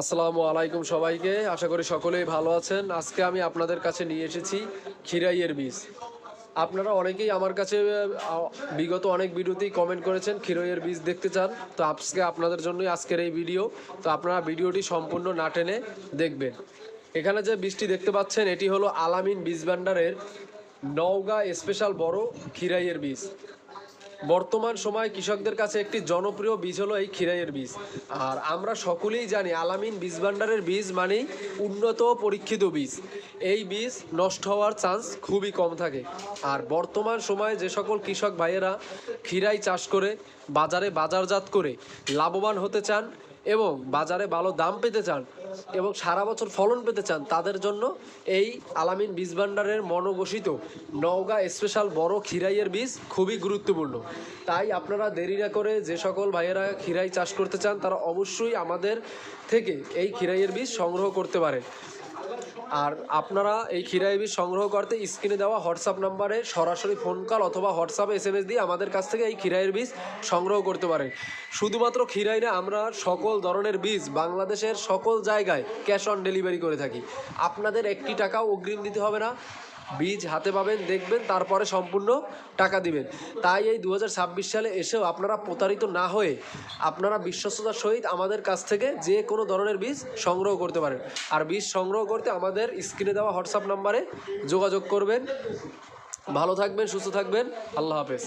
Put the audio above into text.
আসসালামু আলাইকুম সবাইকে। আশা করি সকলেই ভালো আছেন। আজকে আমি আপনাদের কাছে নিয়ে এসেছি খিরাইয়ের বীজ। আপনারা অনেকেই আমার কাছে বিগত অনেক ভিডিওতেই কমেন্ট করেছেন খিরাইয়ের বীজ দেখতে চান। তো আজকে আপনাদের জন্যই আজকের এই ভিডিও। তো আপনারা ভিডিওটি সম্পূর্ণ না টেনে দেখবেন। এখানে যে বীজটি দেখতে পাচ্ছেন এটি হলো আলামিন বীজ ভান্ডারের নওগাঁ স্পেশাল বড় খিরাইয়ের বীজ। বর্তমান সময়ে কৃষকদের কাছে একটি জনপ্রিয় বীজ হলো এই খিরাইয়ের বীজ। আর আমরা সকলেই জানি আলামিন বীজ ভান্ডারের বীজ মানেই উন্নত পরীক্ষিত বীজ। এই বীজ নষ্ট হওয়ার চান্স খুবই কম থাকে। আর বর্তমান সময়ে যে সকল কৃষক ভাইয়েরা খিরাই চাষ করে বাজারে বাজারজাত করে লাভবান হতে চান এবং বাজারে ভালো দাম পেতে চান এবং সারা বছর ফলন পেতে চান, তাদের জন্য এই আলামিন বীজ ভান্ডারের মনোঘোষিত নওগাঁ স্পেশাল বড় খিরাইয়ের বীজ খুবই গুরুত্বপূর্ণ। তাই আপনারা দেরি না করে যে সকল ভাইয়েরা খিরাই চাষ করতে চান তারা অবশ্যই আমাদের থেকে এই খিরাইয়ের বীজ সংগ্রহ করতে পারেন। আর আপনারা এই খিরাই বীজ সংগ্রহ করতে স্ক্রিনে দেওয়া হোয়াটসঅ্যাপ নাম্বারে সরাসরি ফোন কল অথবা হোয়াটসঅ্যাপে SMS দিয়ে আমাদের কাছ থেকে এই খিরাইয়ের বীজ সংগ্রহ করতে পারেন। শুধুমাত্র খিরাই না, আমরা সকল ধরনের বীজ বাংলাদেশের সকল জায়গায় ক্যাশ অন ডেলিভারি করে থাকি। আপনাদের একটি টাকাও অগ্রিম দিতে হবে না। বীজ হাতে পাবেন, দেখবেন, তারপরে সম্পূর্ণ টাকা দিবেন। তাই এই 2026 সালে এসেও আপনারা প্রতারিত না হয়ে আপনারা বিশ্বস্ততার সহিত আমাদের কাছ থেকে যে কোনো ধরনের বীজ সংগ্রহ করতে পারেন। আর বীজ সংগ্রহ করতে আমাদের স্ক্রিনে দেওয়া হোয়াটসঅ্যাপ নাম্বারে যোগাযোগ করবেন। ভালো থাকবেন, সুস্থ থাকবেন। আল্লাহ হাফেজ।